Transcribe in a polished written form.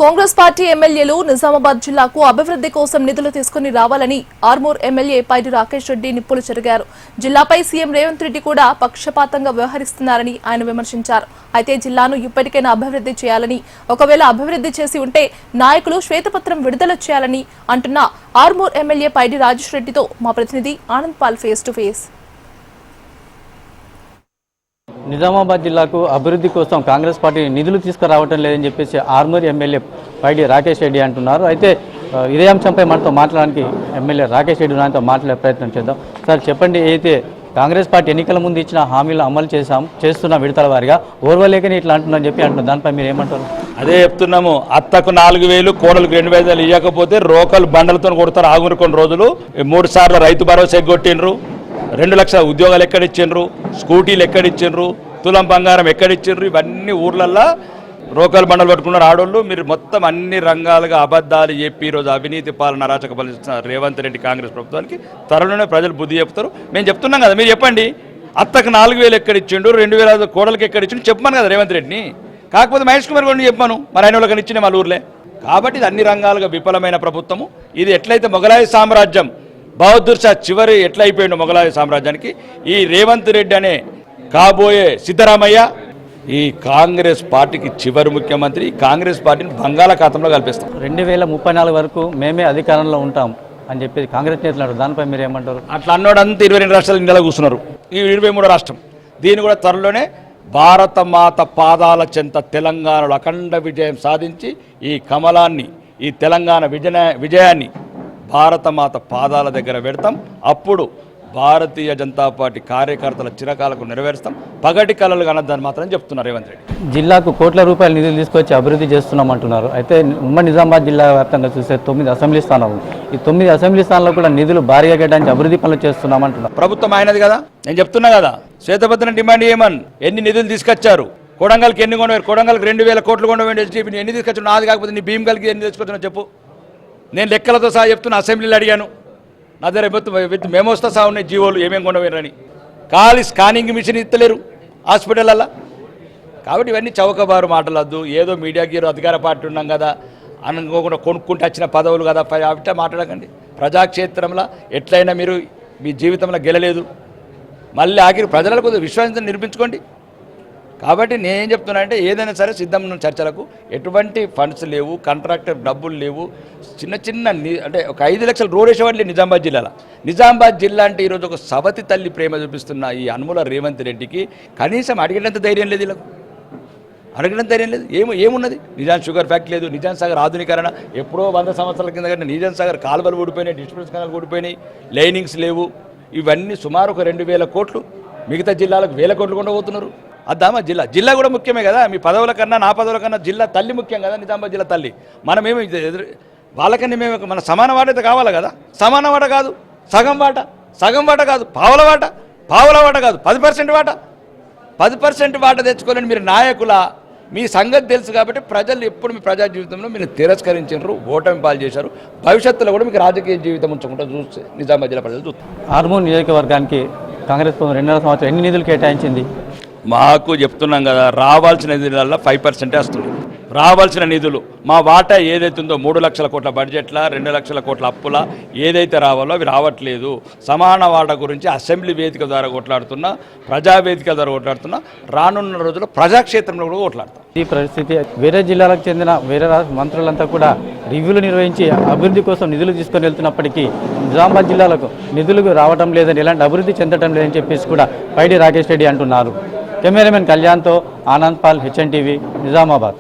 Congress party ఎమ్మెల్యేలు నిజామాబాద్ జిల్లాకు అభివృద్ధి కోసం నిధులు తీసుకుని రావాలని ఆర్మూర్ ఎమ్మెల్యే పైడి రాకేష్ రెడ్డి నిప్పులు చెరిగారు. జిల్లాపై సీఎం రేవంత్ రెడ్డి కూడా పక్షపాతంగా వ్యవహరిస్తున్నారని ఆయన విమర్శించారు. అయితే జిల్లాను ఇప్పటికైనా అభివృద్ధి చేయాలని, ఒకవేళ అభివృద్ధి చేసి ఉంటే నాయకులు శ్వేతపత్రం విడుదల చేయాలని అంటున్న ఆర్మూర్ ఎమ్మెల్యే పైడి రాజేష్ రెడ్డితో మా ప్రతినిధి Anand Paul face to face. Nizamabad జిల్లాకు అభివృద్ధి కోసం కాంగ్రెస్ పార్టీ నిధులు తీసుకురావటం లేదని చెప్పేసి ఆర్మూర్ ఎమ్మెల్యే పైడి రాకేష్ రెడ్డి అంటున్నారు. అయితే ఇదే అంశంపై మనతో మాట్లాడడానికి ఎమ్మెల్యే రాకేష్ రెడ్డి నాతో మాట్లాడే ప్రయత్నం చేద్దాం. సార్ చెప్పండి, అయితే కాంగ్రెస్ పార్టీ ఎన్నికల ముందు ఇచ్చిన హామీలు అమలు చేస్తున్న విడతల వారిగా ఓర్వలేకని ఇట్లా అంటున్నారని చెప్పి అంటున్నారు. దానిపై మీరు ఏమంటారు? అదే చెప్తున్నాము, అత్తకు 4,000 కోడలకు 2,000 ఇవ్వకపోతే రోకలు బండలతో కొడతారు. ఆగురు కొన్ని రోజులు 3 సార్లు రైతు భరోసా ఎగ్గొట్టిండ్రు, 2 లక్షల ఉద్యోగాలు ఎక్కడిచ్చిండ్రు, స్కూటీలు ఎక్కడిచ్చిండ్రు, తులం బంగారం ఎక్కడిచ్చిండ్రు. ఇవన్నీ ఊర్లల్లో రోకల్ బండలు పట్టుకున్నారు ఆడోళ్ళు. మీరు మొత్తం అన్ని రంగాలుగా అబద్ధాలు చెప్పి ఈరోజు అవినీతి పాలన అరాచక పాలన రేవంత్ రెడ్డి కాంగ్రెస్ ప్రభుత్వానికి త్వరలోనే ప్రజలు బుద్ధి చెప్తారు. మేము చెప్తున్నాం కదా, మీరు చెప్పండి. అత్తకు 4,000 ఎక్కడిచ్చిండు, 2,000 కోడలకి ఎక్కడిచ్చిండు చెప్పాను కదా రేవంత్ రెడ్డిని. కాకపోతే మహేష్ కుమార్ కూడా చెప్పాను, మరి ఆయన వాళ్ళకి ఇచ్చిన వాళ్ళ ఊర్లే. కాబట్టి ఇది అన్ని రంగాలుగా విఫలమైన ప్రభుత్వము. ఇది ఎట్లయితే మొఘలాయి సామ్రాజ్యం బహదూర్ షా చివరి ఎట్లా అయిపోయిండు మొఘలాయి సామ్రాజ్యానికి, ఈ రేవంత్ రెడ్డి అనే కాబోయే సిద్ధరామయ్య ఈ కాంగ్రెస్ పార్టీకి చివరి ముఖ్యమంత్రి. కాంగ్రెస్ పార్టీని బంగాళాఖాతంలో కల్పిస్తాం. 2034 వరకు మేమే అధికారంలో ఉంటాం అని చెప్పి కాంగ్రెస్ నేతలు అంటారు. దానిపై మీరు ఏమంటారు? అట్లా అన్నోడంతా 22 రాష్ట్రాలు ఇండియాలో కూర్చున్నారు. ఈ 23వ రాష్ట్రం దీన్ని కూడా త్వరలోనే భారత మాత పాదాల చెంత తెలంగాణలో అఖండ విజయం సాధించి ఈ కమలాన్ని, ఈ తెలంగాణ విజయాన్ని భారతమాత పాదాల దగ్గర పెడతాం. అప్పుడు భారతీయ జనతా పార్టీ కార్యకర్తల చిరకాలకు నెరవేరుస్తాం. పగటి కళలు కనద్దని మాత్రం చెప్తున్నారు రేవంత్ రెడ్డి. జిల్లాకు కోట్ల రూపాయల నిధులు తీసుకొచ్చి అభివృద్ధి చేస్తున్నామంటున్నారు. అయితే ఉమ్మడి నిజామాబాద్ జిల్లా వ్యాప్తంగా చూస్తే 9 అసెంబ్లీ స్థానాలు, ఈ 9 అసెంబ్లీ స్థానాల్లో కూడా నిధులు భారీగా కేటాయించి అభివృద్ధి పనులు చేస్తున్నామంటున్నారు. ప్రభుత్వం అయినది కదా, నేను చెప్తున్నా కదా, శ్వేతపత్రం డిమాండ్ చేయమని. ఎన్ని నిధులు తీసుకొచ్చారు? కొడంగల్కి ఎన్ని కొనవేరు? కొడంగల్కి 2,000 కోట్లు కొనవేంటి? ఎన్ని తీసుకొచ్చారు? నాది కాకపోతే నీ భీమ్గల్కి ఎన్ని తీసుకొచ్చినా చెప్పు. నేను లెక్కలతో సహా చెప్తున్నా. అసెంబ్లీలో అడిగాను, నా దగ్గర విత్ మెమోస్తో సహా ఉన్నాయి జీవోలు ఏమేమి కొనవేరని. ఖాళీ స్కానింగ్ మిషన్ ఇస్తలేరు హాస్పిటల్లో. కాబట్టి ఇవన్నీ చౌకబారు మాటలద్దు. ఏదో మీడియాకి అధికార పార్టీ ఉన్నాం కదా అనుకోకుండా కొనుక్కుంటే వచ్చిన పదవులు కదా అవిట మాట్లాడకండి. ప్రజాక్షేత్రంలో ఎట్లయినా మీరు మీ జీవితంలో గెలలేదు, మళ్ళీ ఆఖరి ప్రజలకు కొద్దిగా విశ్వాసం నిర్మించుకోండి. కాబట్టి నేనేం చెప్తున్నా అంటే, ఏదైనా సరే సిద్ధం ఉన్న చర్చలకు. ఎటువంటి ఫండ్స్ లేవు, కాంట్రాక్టర్ డబ్బులు లేవు. చిన్న అంటే ఒక 5 లక్షల రోడ్ వేసేవాళ్ళు నిజామాబాద్ జిల్లాలో. నిజామాబాద్ జిల్లా అంటే ఈరోజు ఒక సవతి తల్లి ప్రేమ చూపిస్తున్న ఈ అనుముల రేవంత్ రెడ్డికి కనీసం అడిగినంత ధైర్యం లేదు. వీళ్ళకు అడిగినంత ధైర్యం లేదు. ఏమున్నది? నిజాం షుగర్ ఫ్యాక్టరీ లేదు, నిజాం సాగర్ ఆధునీకరణ ఎప్పుడో 100 సంవత్సరాల కింద కానీ నిజాం సాగర్ కాలువలు ఊడిపోయినాయి, డిస్ట్రిబ్యూషన్ కెనాల్ ఊడిపోయినాయి, లైనింగ్స్ లేవు. ఇవన్నీ సుమారు ఒక 2,000 కోట్లు. మిగతా జిల్లాలకు 1,000 కోట్లు కూడా పోతున్నారు. అద్దామా జిల్లా కూడా ముఖ్యమే కదా. మీ పదవుల కన్నా నా పదవుల కన్నా జిల్లా తల్లి ముఖ్యం కదా. నిజామాబాద్ జిల్లా తల్లి. మనమేమి వాళ్ళకన్నా మేము మన సమాన వాట అయితే కావాలి కదా. సమాన వాట కాదు, సగం వాట కాదు, పావుల వాట కాదు, 10% వాట. 10% వాట తెచ్చుకోలేని మీరు నాయకుల, మీ సంగతి తెలుసు. కాబట్టి ప్రజలు ఎప్పుడు మీ ప్రజా జీవితంలో మీరు తిరస్కరించారు, ఓటమి పాలు చేశారు. భవిష్యత్తులో కూడా మీకు రాజకీయ జీవితం ఉంచకుండా చూస్తే నిజామాబాద్ జిల్లా ప్రజలు చూస్తారు. ఆర్మూర్ నియోజకవర్గానికి కాంగ్రెస్ ప్రభుత్వం 2.5 సంవత్సరాలు ఎన్ని నిధులు కేటాయించింది? మాకు చెప్తున్నాం కదా, రావాల్సిన నిధులలో 5% వస్తుంది. రావాల్సిన నిధులు మా వాటా ఏదైతుందో 3 లక్షల కోట్ల బడ్జెట్ల, 2 లక్షల కోట్ల అప్పుల ఏదైతే రావాలో అవి రావట్లేదు. సమాన వాటా గురించి అసెంబ్లీ వేదిక ద్వారా కొట్లాడుతున్నా, ప్రజావేదిక ద్వారా కొట్లాడుతున్నా, రానున్న రోజుల్లో ప్రజాక్షేత్రంలో కూడా కొట్లాడుతాం. ఈ పరిస్థితి వేరే జిల్లాలకు చెందిన వేరే మంత్రులంతా కూడా రివ్యూలు నిర్వహించి అభివృద్ధి కోసం నిధులు తీసుకొని వెళ్తున్నప్పటికీ నిజామాబాద్ జిల్లాలకు నిధులు రావడం లేదని, ఎలాంటి అభివృద్ధి చెందడం లేదని చెప్పేసి కూడా పైడి రాకేష్ రెడ్డి అంటున్నారు. కెమెరామెన్ కళ్యాణ్తో ఆనంద్ పాల్, HNTV, నిజామాబాద్.